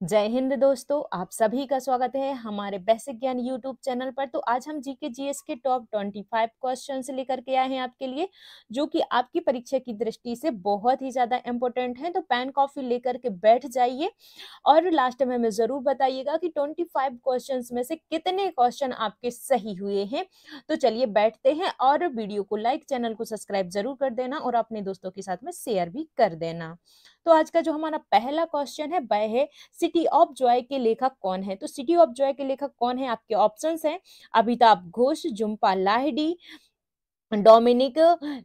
जय हिंद दोस्तों, आप सभी का स्वागत है हमारे बेसिक ज्ञान यूट्यूब चैनल पर। तो आज हम जीके जीएस के टॉप 25 क्वेश्चंस लेकर के आए हैं आपके लिए, जो कि आपकी परीक्षा की दृष्टि से बहुत ही ज्यादा इंपॉर्टेंट है। तो पेन कॉपी लेकर के बैठ जाइए और लास्ट में हमें जरूर बताइएगा कि 25 क्वेश्चंस में से कितने क्वेश्चन आपके सही हुए हैं। तो चलिए बैठते हैं और वीडियो को लाइक, चैनल को सब्सक्राइब जरूर कर देना और अपने दोस्तों के साथ में शेयर भी कर देना। तो आज का जो हमारा पहला क्वेश्चन है वह है, सिटी ऑफ जॉय के लेखक कौन है। तो सिटी ऑफ जॉय के लेखक कौन है, आपके ऑप्शंस हैं अमिताभ घोष, झुम्पा लाहिड़ी, डोमिनिक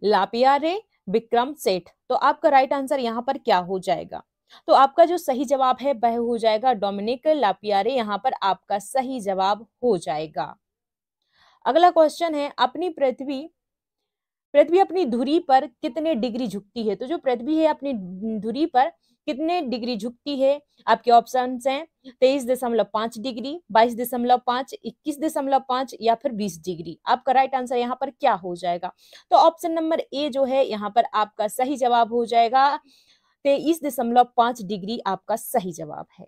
लापियारे, विक्रम सेठ। तो आपका राइट आंसर यहाँ पर क्या हो जाएगा? तो आपका जो सही जवाब है वह हो जाएगा डोमिनिक लापियारे, यहाँ पर आपका सही जवाब हो जाएगा। अगला क्वेश्चन है, अपनी पृथ्वी पृथ्वी अपनी धुरी पर कितने डिग्री झुकती है। तो जो पृथ्वी है अपनी धुरी पर कितने डिग्री झुकती है, आपके ऑप्शन हैं 23.5 डिग्री, 22.5, 21.5 या फिर 20 डिग्री। आपका राइट आंसर यहाँ पर क्या हो जाएगा? तो ऑप्शन नंबर ए जो है यहाँ पर आपका सही जवाब हो जाएगा, 23.5 डिग्री आपका सही जवाब है।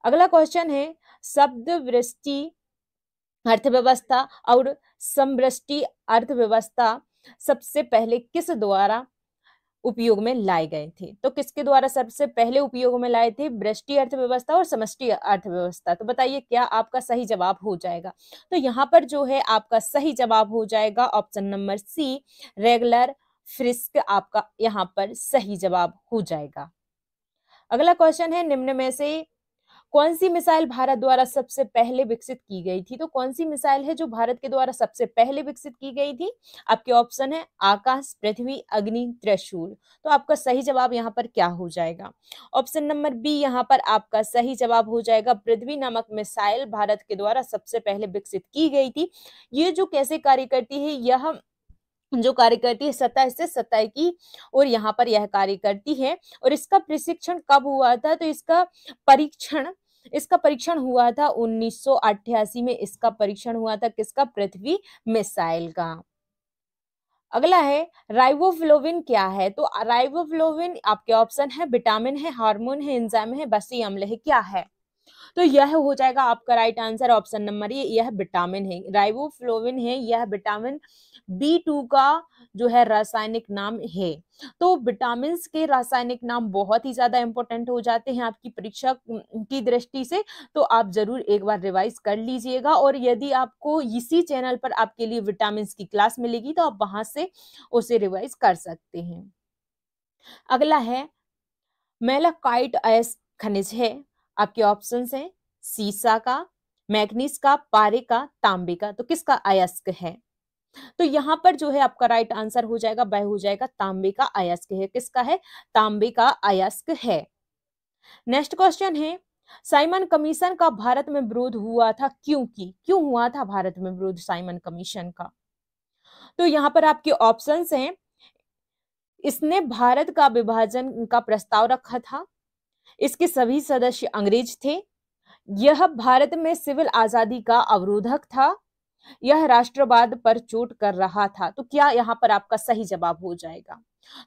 अगला क्वेश्चन है, शब्द वृष्टि अर्थव्यवस्था और समवृष्टि अर्थव्यवस्था सबसे पहले किस द्वारा उपयोग में लाए गए थे। तो किसके द्वारा सबसे पहले उपयोग में लाए थे? वृष्टि अर्थव्यवस्था और समष्टि अर्थव्यवस्था। तो बताइए क्या आपका सही जवाब हो जाएगा? तो यहाँ पर जो है आपका सही जवाब हो जाएगा ऑप्शन नंबर सी, रेगुलर फ्रिस्क आपका यहाँ पर सही जवाब हो जाएगा। अगला क्वेश्चन है, निम्न में से कौन सी मिसाइल भारत द्वारा सबसे पहले विकसित की गई थी। तो कौन सी मिसाइल है जो भारत के द्वारा सबसे पहले विकसित की गई थी? आपके ऑप्शन है आकाश, पृथ्वी, अग्नि, त्रिशूल। तो आपका सही जवाब यहाँ पर क्या हो जाएगा? ऑप्शन नंबर बी यहाँ पर आपका सही जवाब हो जाएगा, पृथ्वी नामक मिसाइल भारत के द्वारा सबसे पहले विकसित की गई थी। ये जो कैसे कार्य करती है, यह जो कार्य करती है सतह से सतह की और यहाँ पर यह कार्य करती है। और इसका प्रशिक्षण कब हुआ था? तो इसका परीक्षण हुआ था 1988 में। इसका परीक्षण हुआ था किसका? पृथ्वी मिसाइल का। अगला है, राइबोफ्लोविन क्या है। तो राइबोफ्लोविन आपके ऑप्शन है विटामिन है, हार्मोन है, एंजाइम है, बसी अम्ल है, क्या है? तो यह हो जाएगा आपका right answer option number A, यह विटामिन है, राइबोफ्लोविन है, यह विटामिन B2 का जो है रासायनिक नाम है। तो विटामिन के रासायनिक नाम बहुत ही ज्यादा इंपॉर्टेंट हो जाते हैं आपकी परीक्षा की दृष्टि से। तो आप जरूर एक बार रिवाइज कर लीजिएगा और यदि आपको इसी चैनल पर आपके लिए विटामिन की क्लास मिलेगी तो आप वहां से उसे रिवाइज कर सकते हैं। अगला है, मेलाकाइट अयस्क खनिज है, आपके ऑप्शंस हैं सीसा का, मैग्नीज का, पारे का, तांबे का। तो किसका अयस्क है? तो यहाँ पर जो है आपका राइट आंसर हो जाएगा, वह हो जाएगा तांबे का अयस्क है। किसका है? तांबे का अयस्क है। नेक्स्ट क्वेश्चन है, साइमन कमीशन का भारत में विरोध हुआ था क्यों हुआ था भारत में विरोध साइमन कमीशन का? तो यहाँ पर आपके ऑप्शंस हैं, इसने भारत का विभाजन का प्रस्ताव रखा था, इसके सभी सदस्य अंग्रेज थे, यह भारत में सिविल आजादी का अवरोधक था, यह राष्ट्रवाद पर चोट कर रहा था। तो क्या यहाँ पर आपका सही जवाब हो जाएगा?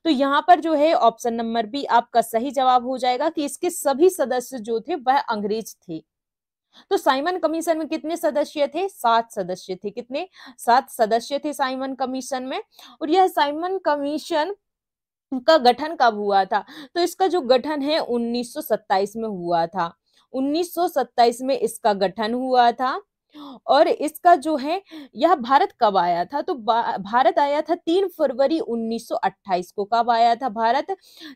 तो यहाँ पर जो है ऑप्शन नंबर बी आपका सही जवाब हो जाएगा कि इसके सभी सदस्य जो थे वह अंग्रेज थे। तो साइमन कमीशन में कितने सदस्य थे? 7 सदस्य थे। कितने? 7 सदस्य थे साइमन कमीशन में। और यह साइमन कमीशन का गठन कब हुआ था? तो इसका जो गठन है 1927 में हुआ था। 1927 में इसका गठन हुआ था। और इसका जो है, यह भारत कब आया था? तो भारत आया था 3 फरवरी 1928 को। कब आया था भारत?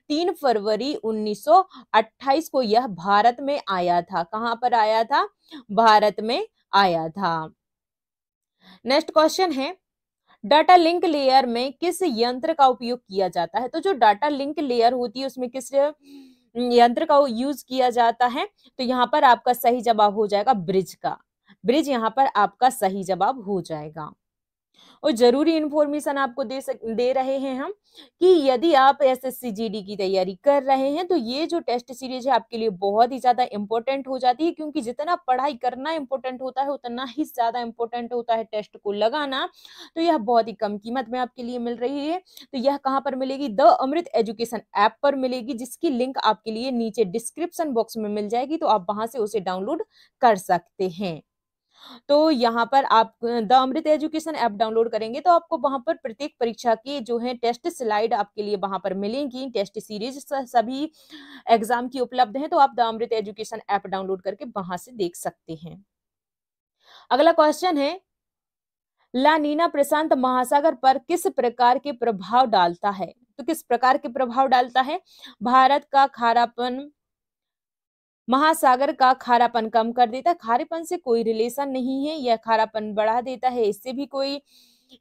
3 फरवरी 1928 को यह भारत में आया था। कहां पर आया था? भारत में आया था। नेक्स्ट क्वेश्चन है, डाटा लिंक लेयर में किस यंत्र का उपयोग किया जाता है? तो जो डाटा लिंक लेयर होती है उसमें किस यंत्र का यूज किया जाता है? तो यहाँ पर आपका सही जवाब हो जाएगा ब्रिज का। ब्रिज यहाँ पर आपका सही जवाब हो जाएगा। और जरूरी इंफॉर्मेशन आपको दे रहे हैं हम कि यदि आप एसएससी जीडी की तैयारी कर रहे हैं तो ये जो टेस्ट सीरीज है आपके लिए बहुत ही ज्यादा इंपॉर्टेंट हो जाती है, क्योंकि जितना पढ़ाई करना इंपॉर्टेंट होता है उतना ही ज्यादा इंपॉर्टेंट होता है टेस्ट को लगाना। तो यह बहुत ही कम कीमत में आपके लिए मिल रही है। तो यह कहाँ पर मिलेगी? द अमृत एजुकेशन ऐप पर मिलेगी, जिसकी लिंक आपके लिए नीचे डिस्क्रिप्शन बॉक्स में मिल जाएगी, तो आप वहां से उसे डाउनलोड कर सकते हैं। तो यहाँ पर आप the Amrit education app download करेंगे तो आपको वहां पर प्रत्येक परीक्षा की जो है टेस्ट स्लाइड आपके लिए वहां पर मिलेंगी, टेस्ट सीरीज सभी एग्जाम की उपलब्ध है। तो आप the Amrit education app download करके वहां से देख सकते हैं। अगला क्वेश्चन है, ला नीना प्रशांत महासागर पर किस प्रकार के प्रभाव डालता है? तो किस प्रकार के प्रभाव डालता है? भारत का खारापन महासागर का खारापन कम कर देता है। खारेपन से कोई रिलेशन नहीं है, यह खारापन बढ़ा देता है, इससे भी कोई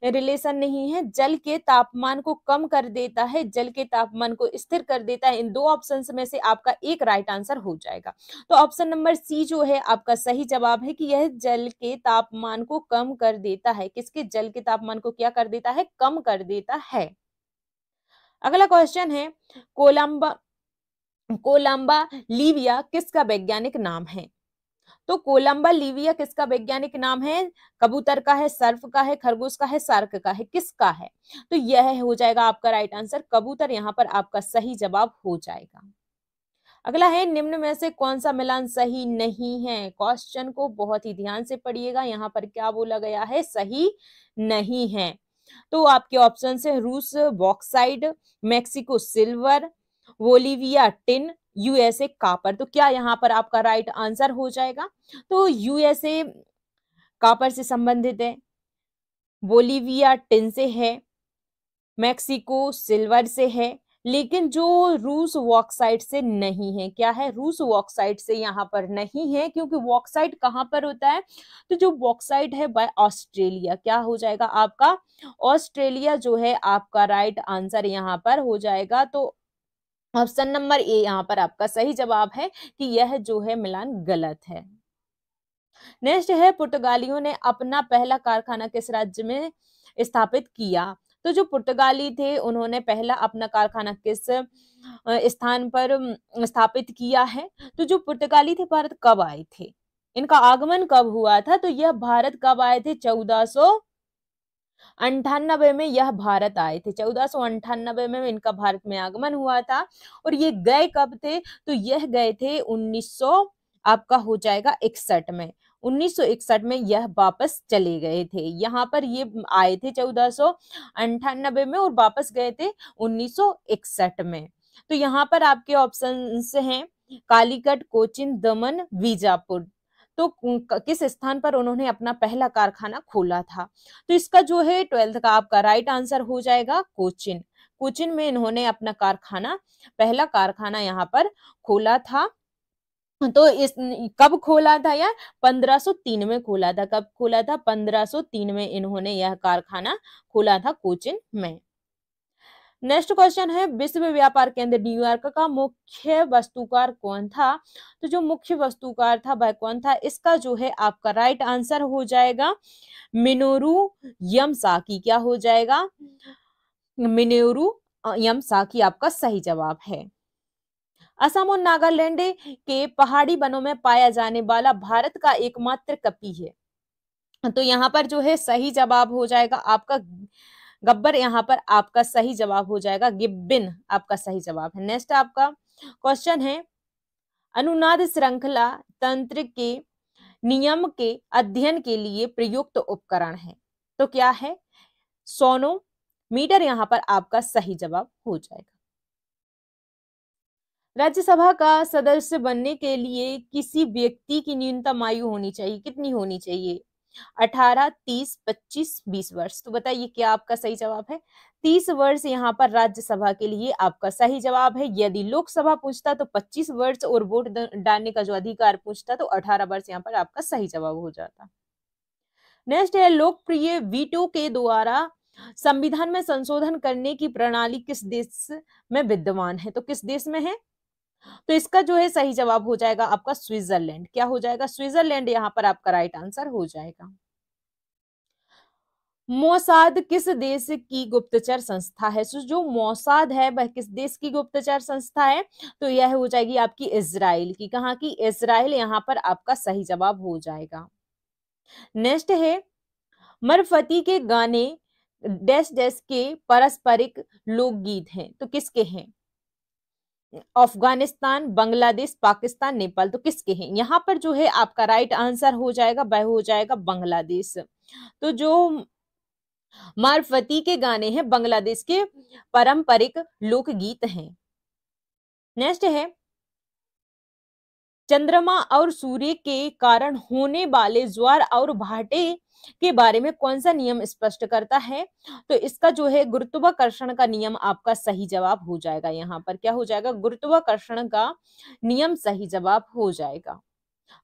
रिलेशन नहीं है। जल के तापमान को कम कर देता है, जल के तापमान को स्थिर कर देता है। इन दो ऑप्शन में से आपका एक राइट आंसर हो जाएगा। तो ऑप्शन नंबर सी जो है आपका सही जवाब है कि यह जल के तापमान को कम कर देता है। किसके? जल के तापमान को क्या कर देता है? कम कर देता है। अगला क्वेश्चन है, कोलंबा कोलंबा लिविया किसका वैज्ञानिक नाम है? तो कोलंबा लिविया किसका वैज्ञानिक नाम है? कबूतर का है, सर्फ का है, खरगोश का है, शार्क का है, किसका है? तो यह हो जाएगा आपका राइट आंसर, कबूतर यहाँ पर आपका सही जवाब हो जाएगा। अगला है, निम्न में से कौन सा मिलान सही नहीं है? क्वेश्चन को बहुत ही ध्यान से पढ़िएगा, यहाँ पर क्या बोला गया है? सही नहीं है। तो आपके ऑप्शन है रूस bauxite, Mexico silver, Bolivia tin, USA copper. तो क्या यहाँ पर आपका राइट आंसर हो जाएगा? तो यूएसए कापर से संबंधित है, बोलिविया टिन से है, मेक्सिको सिल्वर से है, लेकिन जो रूस वॉक्साइट से नहीं है। क्या है? रूस वॉक्साइट से यहाँ पर नहीं है, क्योंकि वॉक्साइट कहाँ पर होता है? तो जो वॉक्साइट है वह ऑस्ट्रेलिया। क्या हो जाएगा आपका? ऑस्ट्रेलिया जो है आपका राइट आंसर यहाँ पर हो जाएगा। तो ऑप्शन नंबर ए यहाँ पर आपका सही जवाब है कि यह जो है मिलान गलत है। नेक्स्ट है, पुर्तगालियों ने अपना पहला कारखाना किस राज्य में स्थापित किया? तो जो पुर्तगाली थे उन्होंने पहला अपना कारखाना किस स्थान पर स्थापित किया है? तो जो पुर्तगाली थे भारत कब आए थे? इनका आगमन कब हुआ था? तो यह भारत कब आए थे? 1498 में यह भारत आए थे। 1498 में इनका भारत में आगमन हुआ था। और ये गए कब थे? तो यह गए थे 1900 आपका हो जाएगा 61 में। 1961 में यह वापस चले गए थे। यहाँ पर ये आए थे 1498 में और वापस गए थे 1961 में। तो यहाँ पर आपके ऑप्शन हैं कालीकट, कोचिन, दमन, बीजापुर। तो किस स्थान पर उन्होंने अपना पहला कारखाना खोला था? तो इसका जो है 12th का आपका राइट आंसर हो जाएगा कोचिन। कोचिन में इन्होंने अपना कारखाना, पहला कारखाना यहाँ पर खोला था। तो इस कब खोला था? यार 1503 में खोला था। कब खोला था? 1503 में इन्होंने यह कारखाना खोला था कोचिन में। नेक्स्ट क्वेश्चन है, विश्व व्यापार केंद्र न्यूयॉर्क का मुख्य वस्तुकार कौन था? तो जो मुख्य वस्तुकार था वह कौन था? इसका जो है आपका राइट आंसर हो जाएगा मिनोरू यामासाकी। क्या हो जाएगा? मिनोरू यामासाकी आपका सही जवाब है। असम और नागालैंड के पहाड़ी वनों में पाया जाने वाला भारत का एकमात्र कपी है। तो यहाँ पर जो है सही जवाब हो जाएगा आपका गब्बर। यहाँ पर आपका सही जवाब हो जाएगा गिब्बिन, आपका सही जवाब है। नेक्स्ट आपका क्वेश्चन है, अनुनाद श्रृंखला तंत्र के नियम के अध्ययन के लिए प्रयुक्त उपकरण है। तो क्या है? सोनोमीटर यहाँ पर आपका सही जवाब हो जाएगा। राज्यसभा का सदस्य बनने के लिए किसी व्यक्ति की न्यूनतम आयु होनी चाहिए, कितनी होनी चाहिए? 18, 30, 25, 20 वर्ष। तो बताइए क्या आपका सही जवाब है? 30 वर्ष यहाँ पर राज्यसभा के लिए आपका सही जवाब है। यदि लोकसभा पूछता तो 25 वर्ष और वोट डालने का जो अधिकार पूछता तो 18 वर्ष यहाँ पर आपका सही जवाब हो जाता। नेक्स्ट है, लोकप्रिय वीटो के द्वारा संविधान में संशोधन करने की प्रणाली किस देश में विद्यमान है? तो किस देश में है? तो इसका जो है सही जवाब हो जाएगा आपका स्विट्जरलैंड। क्या हो जाएगा? स्विट्जरलैंड यहाँ पर आपका राइट आंसर हो जाएगा। मोसाद किस देश की गुप्तचर संस्था है? जो मोसाद है वह किस देश की गुप्तचर संस्था है? तो यह हो जाएगी आपकी इजराइल की। कहाँ की? इजराइल यहाँ पर आपका सही जवाब हो जाएगा। नेक्स्ट है, मरफती के गाने डैश डैश के पारस्परिक लोकगीत हैं, तो किसके हैं? अफगानिस्तान, बांग्लादेश, पाकिस्तान, नेपाल, तो किसके हैं? यहाँ पर जो है आपका राइट आंसर हो जाएगा वह हो जाएगा बांग्लादेश। तो जो मारफती के गाने हैं बांग्लादेश के पारंपरिक लोकगीत हैं। नेक्स्ट है, चंद्रमा और सूर्य के कारण होने वाले ज्वार और भाटे के बारे में कौन सा नियम स्पष्ट करता है? तो इसका जो है गुरुत्वाकर्षण का नियम आपका सही जवाब हो जाएगा। यहाँ पर क्या हो जाएगा? गुरुत्वाकर्षण का नियम सही जवाब हो जाएगा।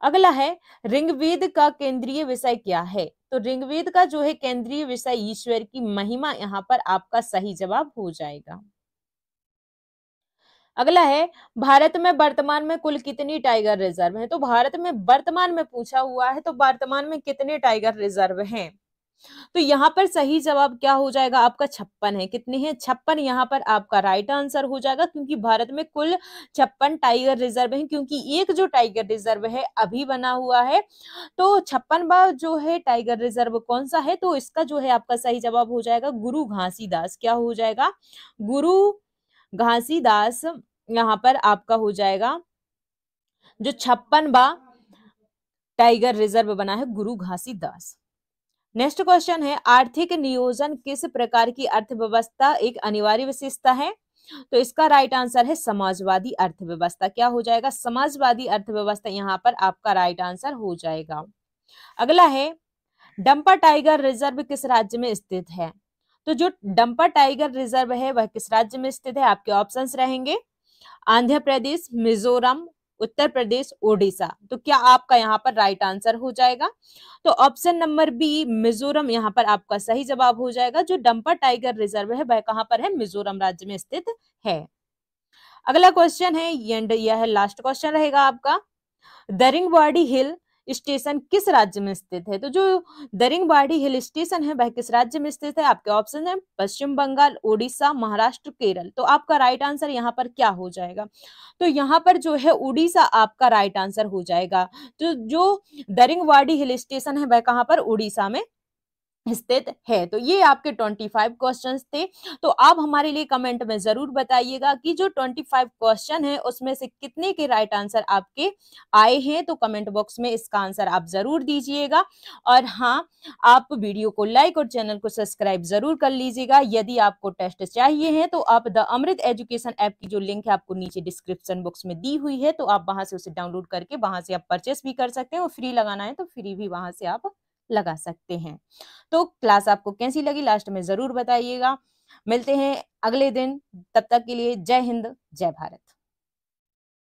अगला है, ऋग्वेद का केंद्रीय विषय क्या है? तो ऋग्वेद का जो है केंद्रीय विषय ईश्वर की महिमा, यहाँ पर आपका सही जवाब हो जाएगा। अगला है, भारत में वर्तमान में कुल कितनी टाइगर रिजर्व है? तो भारत में वर्तमान में पूछा हुआ है, तो वर्तमान में कितने टाइगर रिजर्व हैं? तो यहाँ पर सही जवाब क्या हो जाएगा आपका? 56 है। कितने हैं? 56 यहाँ पर आपका राइट आंसर हो जाएगा, क्योंकि भारत में कुल 56 टाइगर रिजर्व हैं, क्योंकि एक जो टाइगर रिजर्व है अभी बना हुआ है। तो 56वां जो है टाइगर रिजर्व कौन सा है? तो इसका जो है आपका सही जवाब हो जाएगा गुरु घासीदास। क्या हो जाएगा? गुरु घासीदास यहाँ पर आपका हो जाएगा जो 56वां टाइगर रिजर्व बना है, गुरु घासीदास। नेक्स्ट क्वेश्चन है, आर्थिक नियोजन किस प्रकार की अर्थव्यवस्था एक अनिवार्य विशेषता है? तो इसका राइट आंसर है समाजवादी अर्थव्यवस्था। क्या हो जाएगा? समाजवादी अर्थव्यवस्था यहाँ पर आपका राइट आंसर हो जाएगा। अगला है, डंपा टाइगर रिजर्व किस राज्य में स्थित है? तो जो डंपा टाइगर रिजर्व है वह किस राज्य में स्थित है? आपके ऑप्शंस रहेंगे आंध्र प्रदेश, मिजोरम, उत्तर प्रदेश, ओडिशा। तो क्या आपका यहाँ पर राइट आंसर हो जाएगा? तो ऑप्शन नंबर बी मिजोरम यहाँ पर आपका सही जवाब हो जाएगा। जो डंपा टाइगर रिजर्व है वह कहाँ पर है? मिजोरम राज्य में स्थित है। अगला क्वेश्चन है, यह लास्ट क्वेश्चन रहेगा आपका, दरिंगबाड़ी हिल स्टेशन किस राज्य में स्थित है? तो जो दरिंगबाड़ी हिल स्टेशन है वह किस राज्य में स्थित है? आपके ऑप्शन है पश्चिम बंगाल, उड़ीसा, महाराष्ट्र, केरल। तो आपका राइट आंसर यहाँ पर क्या हो जाएगा? तो यहाँ पर जो है उड़ीसा आपका राइट आंसर हो जाएगा। तो जो दरिंगबाड़ी हिल स्टेशन है वह कहाँ पर? उड़ीसा में स्थित है। तो ये आपके 25 क्वेश्चंस थे। तो आप हमारे लिए कमेंट में जरूर बताइएगा कि जो 25 क्वेश्चन है उसमें से कितने के राइट आंसर आपके आए हैं। तो कमेंट बॉक्स में इसका आंसर आप जरूर दीजिएगा। और हाँ, आप वीडियो को लाइक और चैनल को सब्सक्राइब जरूर कर लीजिएगा। यदि आपको टेस्ट चाहिए है तो आप द अमृत एजुकेशन ऐप की जो लिंक है आपको नीचे डिस्क्रिप्शन बॉक्स में दी हुई है, तो आप वहां से उसे डाउनलोड करके वहां से आप परचेस भी कर सकते हैं, और फ्री लगाना है तो फ्री भी वहां से आप लगा सकते हैं। तो क्लास आपको कैसी लगी लास्ट में जरूर बताइएगा। मिलते हैं अगले दिन, तब तक के लिए जय हिंद, जय भारत।